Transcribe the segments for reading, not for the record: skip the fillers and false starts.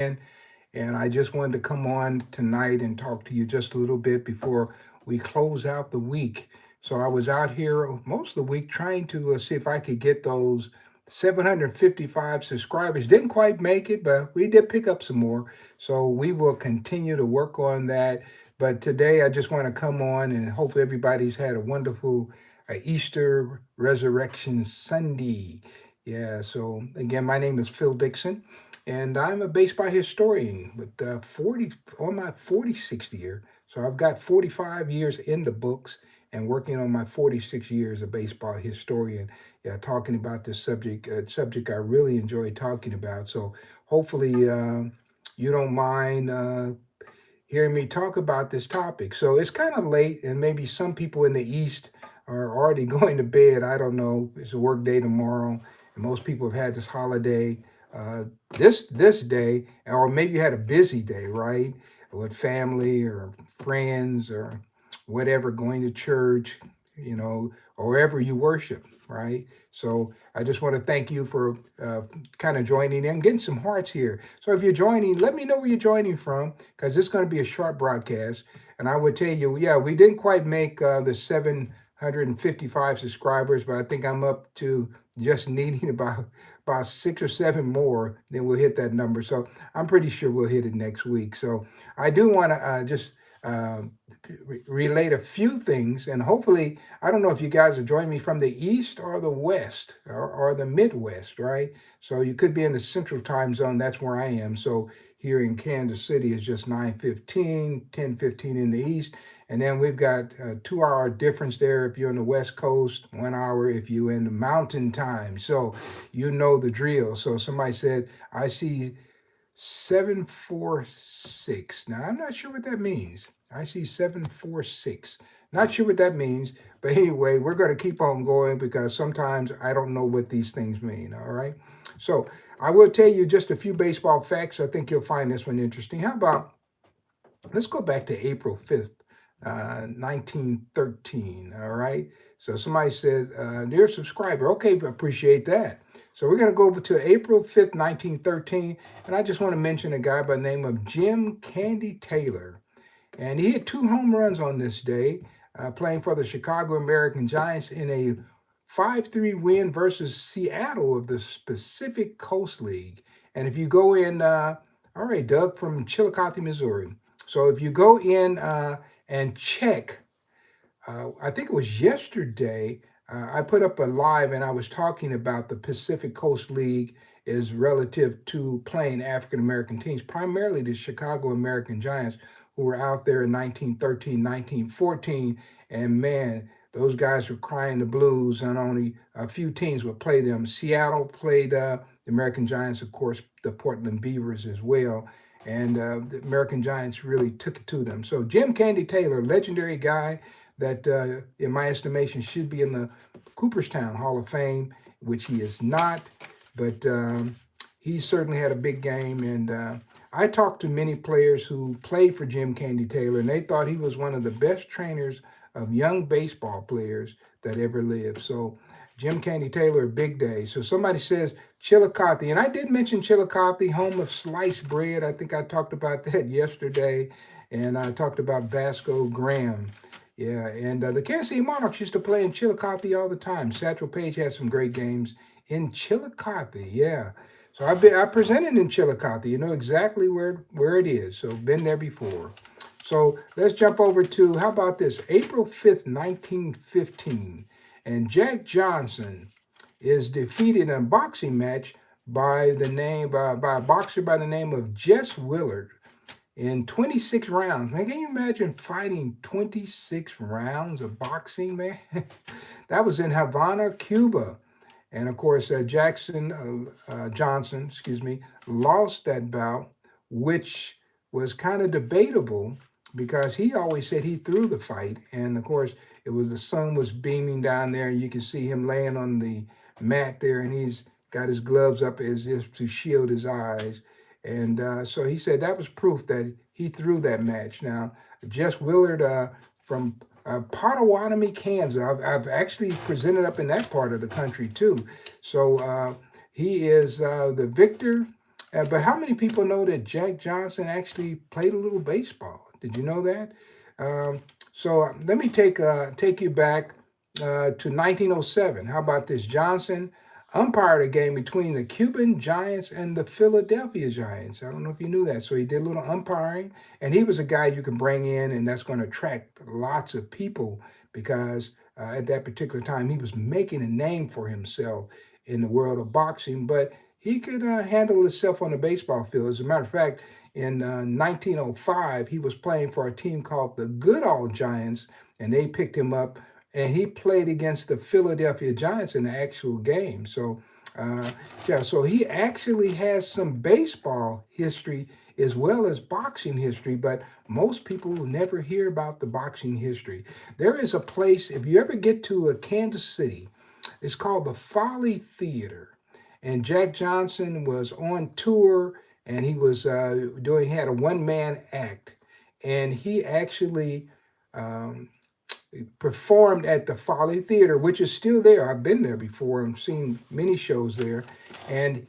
And I just wanted to come on tonight and talk to you just a little bit before we close out the week. So I was out here most of the week trying to see if I could get those 755 subscribers. Didn't quite make it, but we did pick up some more. So we will continue to work on that. But today I just want to come on and hope everybody's had a wonderful Easter Resurrection Sunday. Yeah, so again, my name is Phil Dixon, and I'm a baseball historian with 40 on my 46th year. So I've got 45 years in the books and working on my 46 years of baseball historian. Yeah, talking about this subject I really enjoy talking about. So hopefully you don't mind hearing me talk about this topic. So it's kind of late, and maybe some people in the East are already going to bed. I don't know. It's a work day tomorrow, and most people have had this holiday this day, or maybe you had a busy day, right, with family or friends or whatever, going to church, or wherever you worship, right? So I just want to thank you for kind of joining in, getting some hearts here. So if you're joining, let me know where you're joining from, because it's going to be a short broadcast. And I would tell you, yeah, we didn't quite make the 755 subscribers, but I think I'm up to just needing about 6 or 7 more. Then we'll hit that number. So I'm pretty sure we'll hit it next week. So I do want to just uh, relate a few things, and hopefully, I don't know if you guys are joining me from the East or the West or the Midwest, right? So you could be in the Central Time Zone. That's where I am. So here in Kansas City, it's just 9:15, 10:15 in the East. And then we've got a 2 hour difference there if you're on the West Coast, 1 hour if you're in the Mountain Time. So you know the drill. So somebody said, I see 746. Now, I'm not sure what that means. I see 746. Not sure what that means. But anyway, we're going to keep on going because sometimes I don't know what these things mean. All right. So I will tell you just a few baseball facts. I think you'll find this one interesting. How about let's go back to April 5th, 1913. All right. So somebody said, dear subscriber, okay, appreciate that. So we're going to go over to April 5th, 1913. And I just want to mention a guy by the name of Jim Candy Taylor. And he hit 2 home runs on this day, playing for the Chicago American Giants in a 5-3 win versus Seattle of the Pacific Coast League. And if you go in, all right, Doug from Chillicothe, Missouri. So if you go in and check, I think it was yesterday, I put up a live and I was talking about the Pacific Coast League is relative to playing African American teams, primarily the Chicago American Giants, who were out there in 1913, 1914. And man, those guys were crying the blues, and only a few teams would play them. Seattle played the American Giants, of course, the Portland Beavers as well. And the American Giants really took it to them. So Jim Candy Taylor, legendary guy that, in my estimation, should be in the Cooperstown Hall of Fame, which he is not. But he certainly had a big game. And I talked to many players who played for Jim Candy Taylor, and they thought he was one of the best trainers of young baseball players that ever lived. So Jim Candy Taylor, a big day. So somebody says Chillicothe, and I did mention Chillicothe, home of sliced bread. I think I talked about that yesterday, and I talked about Vasco Graham. Yeah, and the Kansas City Monarchs used to play in Chillicothe all the time. Satchel Paige had some great games in Chillicothe. Yeah, so I presented in Chillicothe. You know exactly where it is. So been there before. So let's jump over to, how about this? April 5th, 1915. And Jack Johnson is defeated in a boxing match by a boxer by the name of Jess Willard in 26 rounds. Man, can you imagine fighting 26 rounds of boxing, man? That was in Havana, Cuba. And of course, Johnson, lost that bout, which was kind of debatable because he always said he threw the fight. And of course, it was the sun was beaming down there, and you can see him laying on the mat there, and he's got his gloves up as if to shield his eyes. And so he said that was proof that he threw that match. Now, Jess Willard from Potawatomi, Kansas. I've actually presented up in that part of the country too. So he is the victor But how many people know that Jack Johnson actually played a little baseball? Did you know that? Um, so let me take you back to 1907. How about this? Johnson umpired a game between the Cuban Giants and the Philadelphia Giants. I don't know if you knew that. So he did a little umpiring, and he was a guy you can bring in, and that's going to attract lots of people because at that particular time he was making a name for himself in the world of boxing, but he could handle himself on the baseball field. As a matter of fact, in 1905, he was playing for a team called the Goodall Giants, and they picked him up, and he played against the Philadelphia Giants in the actual game. So, yeah, so he actually has some baseball history as well as boxing history, but most people will never hear about the boxing history. There is a place, if you ever get to Kansas City, it's called the Folly Theater. And Jack Johnson was on tour, and he was had a one-man act. And he actually um, performed at the Folly Theater, which is still there. I've been there before and seen many shows there. And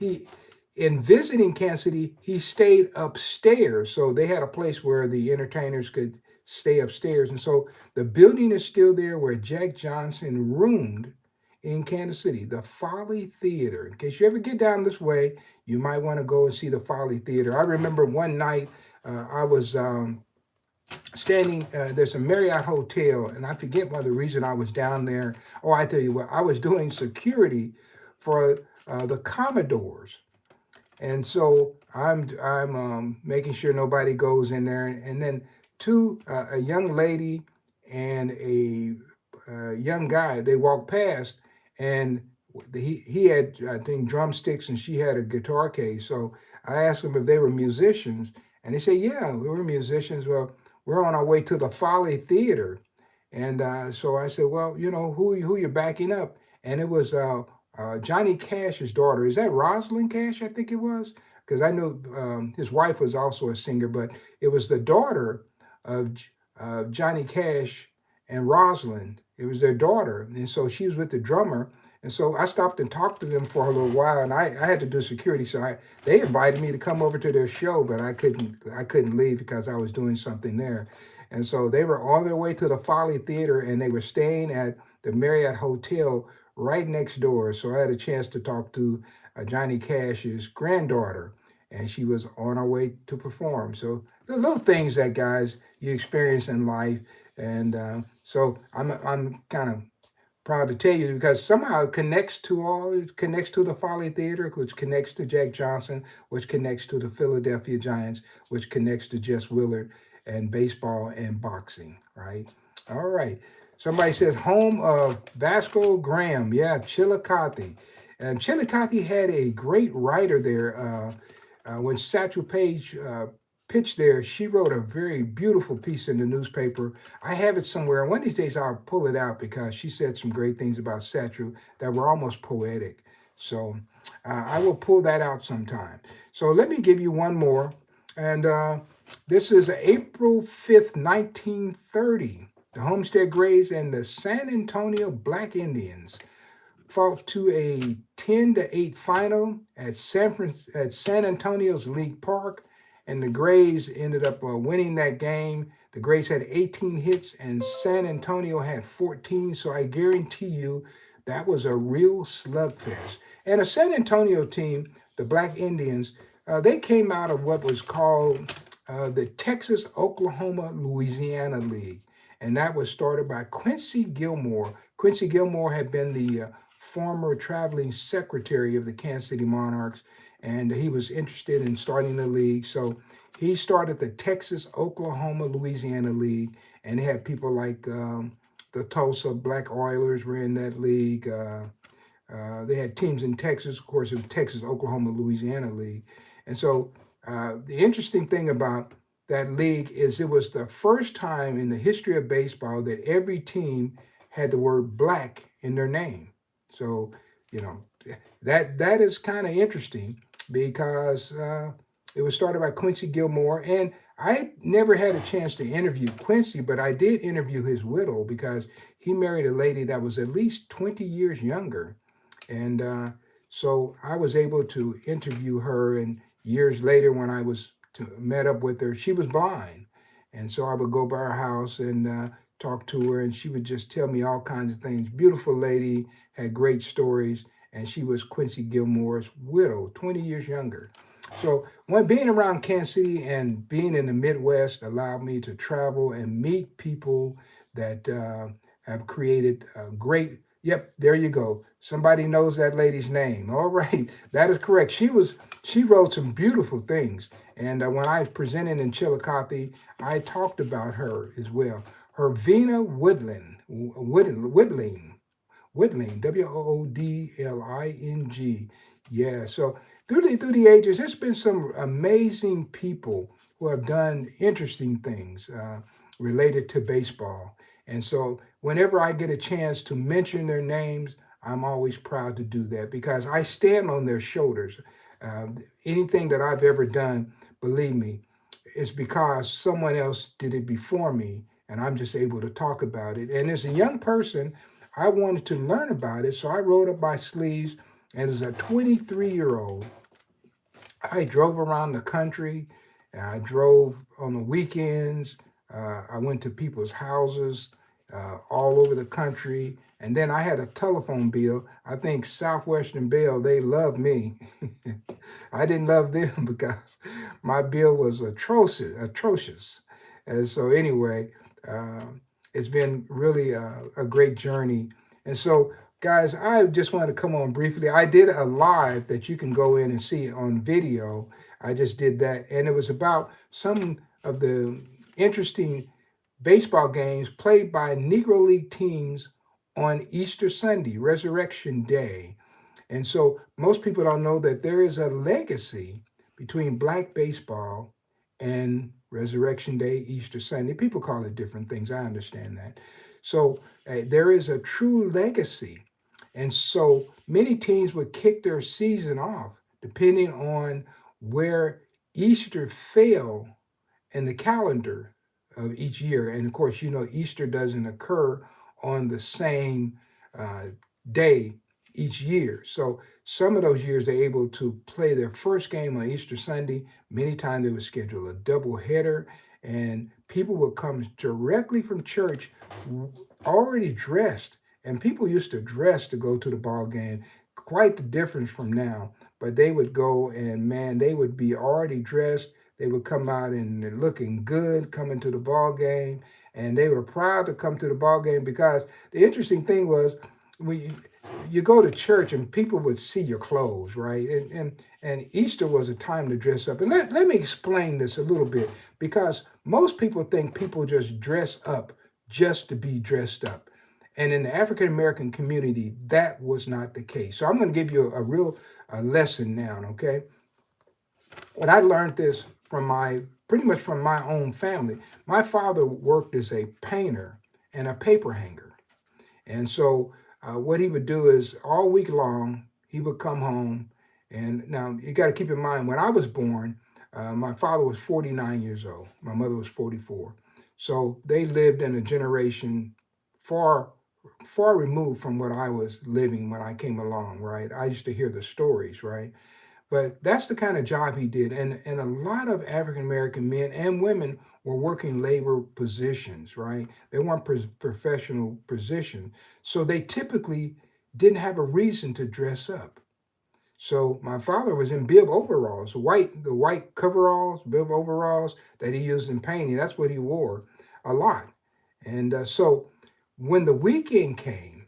in visiting Kansas City, he stayed upstairs. So they had a place where the entertainers could stay upstairs. And so the building is still there where Jack Johnson roomed in Kansas City, the Folly Theater. In case you ever get down this way, you might want to go and see the Folly Theater. I remember one night I was standing, there's a Marriott Hotel, and I forget what the reason I was down there. Oh, I tell you what, I was doing security for the Commodores. And so I'm making sure nobody goes in there. And then a young lady and a young guy, they walked past, and he had, I think, drumsticks, and she had a guitar case. So I asked them if they were musicians, and they said, "Yeah, we were musicians." Well, we're on our way to the Folly Theater, and so I said, "Well, you know, who you're backing up?" And it was Johnny Cash's daughter. Is that Rosalind Cash? I think it was, because I know his wife was also a singer, but it was the daughter of Johnny Cash and Rosalind. It was their daughter, and so she was with the drummer. And so I stopped and talked to them for a little while, and I had to do security, so they invited me to come over to their show, but I couldn't leave because I was doing something there. And so they were on their way to the Folly Theater, and they were staying at the Marriott Hotel right next door. So I had a chance to talk to Johnny Cash's granddaughter, and she was on her way to perform. So the little things that guys you experience in life, and so I'm kind of proud to tell you because somehow it connects to the Folly Theater, which connects to Jack Johnson, which connects to the Philadelphia Giants, which connects to Jess Willard and baseball and boxing, right? All right. Somebody says home of Vasco Graham. Yeah, Chillicothe. And Chillicothe had a great writer there. When Satchel Paige pitched there, she wrote a very beautiful piece in the newspaper. I have it somewhere. One of these days I'll pull it out because she said some great things about Satchel that were almost poetic. So I will pull that out sometime. So let me give you one more. And this is April 5th, 1930. The Homestead Grays and the San Antonio Black Indians fought to a 10-8 final at San Antonio's League Park, and the Grays ended up winning that game. The Grays had 18 hits, and San Antonio had 14, so I guarantee you that was a real slugfest. And a San Antonio team, the Black Indians, they came out of what was called the Texas, Oklahoma, Louisiana League. And that was started by Quincy Gilmore. Quincy Gilmore had been the former traveling secretary of the Kansas City Monarchs, and he was interested in starting the league. So he started the Texas, Oklahoma, Louisiana League, and they had people like the Tulsa Black Oilers were in that league. They had teams in Texas, of course, it was Texas, Oklahoma, Louisiana League. And so the interesting thing about that league is it was the first time in the history of baseball that every team had the word black in their name. So, you know, that is kind of interesting because it was started by Quincy Gilmore. And I never had a chance to interview Quincy, but I did interview his widow because he married a lady that was at least 20 years younger. And so I was able to interview her, and years later, when I met up with her, she was blind. And so I would go by her house and talk to her, and she would just tell me all kinds of things. Beautiful lady, had great stories, and she was Quincy Gilmore's widow, 20 years younger. So when being around Kansas City and being in the Midwest allowed me to travel and meet people that have created a great. Yep, there you go. Somebody knows that lady's name. All right, that is correct. She wrote some beautiful things, and when I was presenting in Chillicothe, I talked about her as well. Her Vina Woodling, Woodling. Yeah. So through the ages, there's been some amazing people who have done interesting things related to baseball. And so whenever I get a chance to mention their names, I'm always proud to do that because I stand on their shoulders. Uh, Anything that I've ever done, believe me, is because someone else did it before me, and I'm just able to talk about it. And as a young person, I wanted to learn about it, so I rolled up my sleeves. And as a 23-year-old, I drove around the country. And I drove on the weekends. I went to people's houses all over the country. And then I had a telephone bill. I think Southwestern Bell, they loved me. I didn't love them because my bill was atrocious. And so anyway, uh, it's been really a great journey. And so guys, I just want to come on briefly. I did a live that you can go in and see on video. I just did that, and it was about some of the interesting baseball games played by Negro League teams on Easter Sunday, Resurrection Day. And so most people don't know that there is a legacy between black baseball and Resurrection Day, Easter Sunday. People call it different things. I understand that. So there is a true legacy. And so many teams would kick their season off depending on where Easter fell in the calendar of each year. And of course, Easter doesn't occur on the same uh, day each year. So some of those years they're able to play their first game on Easter Sunday. Many times they would schedule a double header, and people would come directly from church already dressed. And people used to dress to go to the ball game. Quite the difference from now. But they would go and man, they would be already dressed. They would come out and looking good coming to the ball game, and they were proud to come to the ball game because the interesting thing was we you go to church and people would see your clothes, right? And Easter was a time to dress up. And let me explain this a little bit because most people think people just dress up just to be dressed up. And in the African American community, that was not the case. So I'm going to give you a real lesson now, okay? And I learned this from pretty much from my own family. My father worked as a painter and a paper hanger. And so what he would do is all week long, he would come home. And now you got to keep in mind, when I was born, my father was 49 years old. My mother was 44. So they lived in a generation far, far removed from what I was living when I came along, right? I used to hear the stories, right? But that's the kind of job he did. And a lot of African American men and women were working labor positions, right? They weren't professional positions. So they typically didn't have a reason to dress up. So my father was in bib overalls, the white coveralls, bib overalls that he used in painting. That's what he wore a lot. And so when the weekend came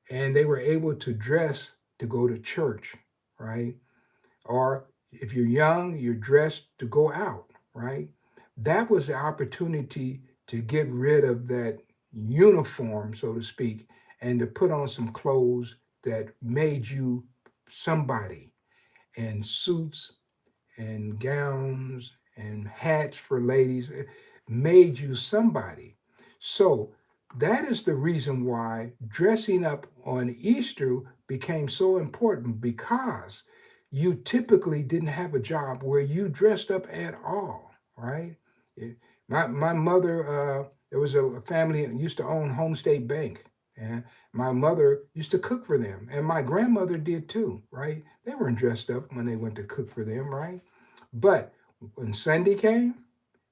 and they were able to dress to go to church, right? Or if you're young, you're dressed to go out, right? That was the opportunity to get rid of that uniform, so to speak, and to put on some clothes that made you somebody, and suits and gowns and hats for ladies made you somebody. So that is the reason why dressing up on Easter became so important because you typically didn't have a job where you dressed up at all, right? My mother, there was a family that used to own Home State Bank, And my mother used to cook for them, and my grandmother did too, right? They weren't dressed up when they went to cook for them, right? But when Sunday came,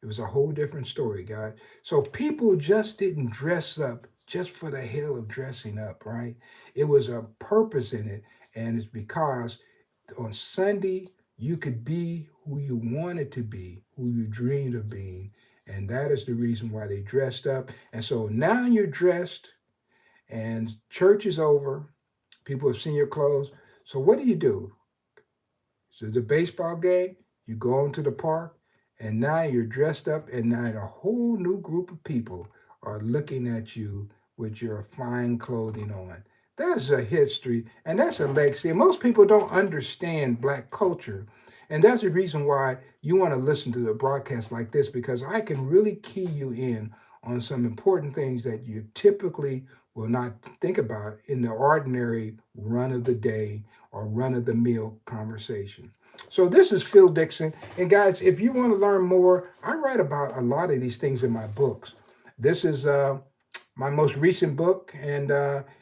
it was a whole different story, guys. So people just didn't dress up just for the hell of dressing up, right? It was a purpose in it, and it's because on Sunday you could be who you wanted to be, who you dreamed of being, and that is the reason why they dressed up. And so now you're dressed, and church is over. People have seen your clothes. So what do? So the baseball game, you go into the park, and now you're dressed up, and now a whole new group of people are looking at you with your fine clothing on. That's a history, and that's a legacy. And most people don't understand Black culture. And that's the reason why you want to listen to the broadcast like this, because I can really key you in on some important things that you typically will not think about in the ordinary run of the day or run of the mill conversation. So this is Phil Dixon. And guys, if you want to learn more, I write about a lot of these things in my books. This is my most recent book, and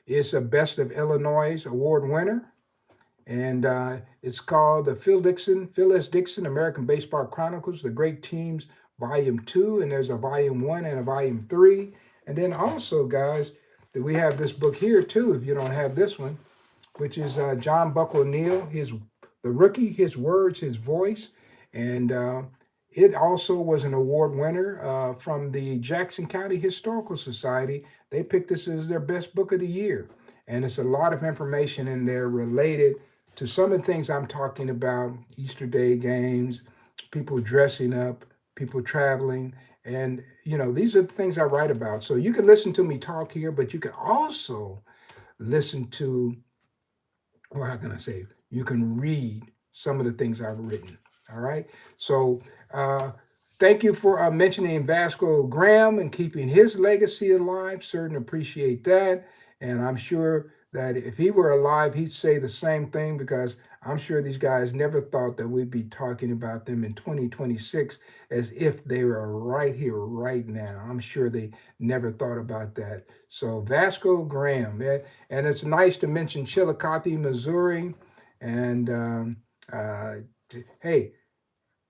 it's a Best of Illinois award winner. And it's called the Phil S. Dixon American Baseball Chronicles, The Great Teams, Volume 2. And there's a Volume 1 and a Volume 3. And then also, guys, that we have this book here too, if you don't have this one, which is John Buckle Neal, the rookie, his words, his voice, and it also was an award winner from the Jackson County Historical Society. They picked this as their best book of the year, and it's a lot of information in there related to some of the things I'm talking about: Easter Day games, people dressing up, people traveling, and these are the things I write about. So you can listen to me talk here, but you can also listen to, or how can I say, you can read some of the things I've written. All right. So thank you for mentioning Vasco Graham and keeping his legacy alive. Certainly appreciate that. And I'm sure that if he were alive, he'd say the same thing, because I'm sure these guys never thought that we'd be talking about them in 2026 as if they were right here, right now. I'm sure they never thought about that. So Vasco Graham, and it's nice to mention Chillicothe, Missouri. And hey,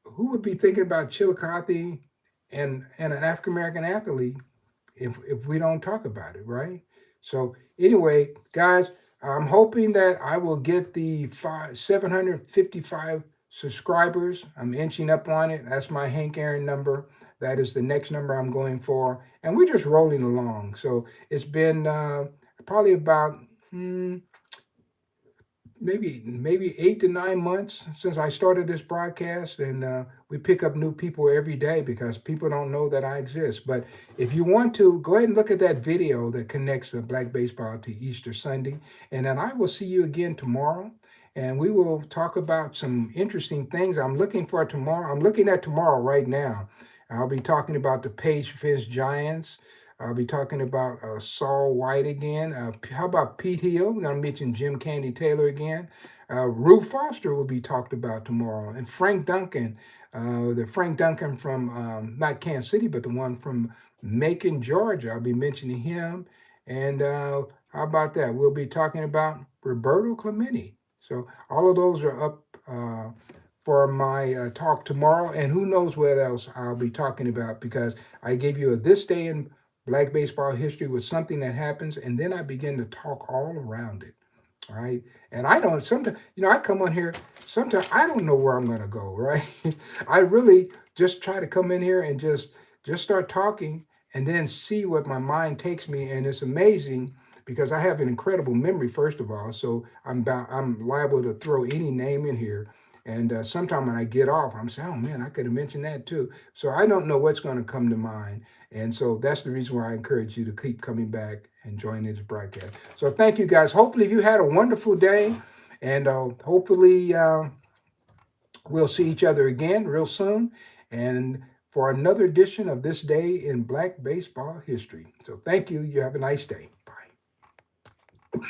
who would be thinking about Chillicothe and an African American athlete if we don't talk about it, right? So anyway, guys, I'm hoping that I will get the 755 subscribers. I'm inching up on it. That's my Hank Aaron number. That is the next number I'm going for, and we're just rolling along. So it's been probably about maybe 8 to 9 months since I started this broadcast, and we pick up new people every day because people don't know that I exist. But if you want to, go ahead and look at that video that connects Black baseball to Easter Sunday, and then I will see you again tomorrow, and we will talk about some interesting things I'm looking for tomorrow. I'm looking at tomorrow right now. I'll be talking about the Page Fist Giants. I'll be talking about Saul White again. How about Pete Hill? We're going to mention Jim Candy Taylor again. Ruth Foster will be talked about tomorrow. And Frank Duncan, the Frank Duncan from not Kansas City, but the one from Macon, Georgia. I'll be mentioning him. And how about that? We'll be talking about Roberto Clemente. So all of those are up for my talk tomorrow. And who knows what else I'll be talking about, because I gave you a This Day in Black baseball history was something that happens, and then I begin to talk all around it. All right. And I don't sometimes, I come on here, sometimes I don't know where I'm gonna go, right? I really just try to come in here and just start talking and then see what my mind takes me. And it's amazing because I have an incredible memory, first of all. So I'm liable to throw any name in here. And sometimes when I get off, I'm saying, oh man, I could have mentioned that too. So I don't know what's going to come to mind. And so that's the reason why I encourage you to keep coming back and joining this broadcast. So thank you guys. Hopefully you had a wonderful day. And hopefully we'll see each other again real soon. And for another edition of This Day in Black Baseball History. So thank you. You have a nice day. Bye.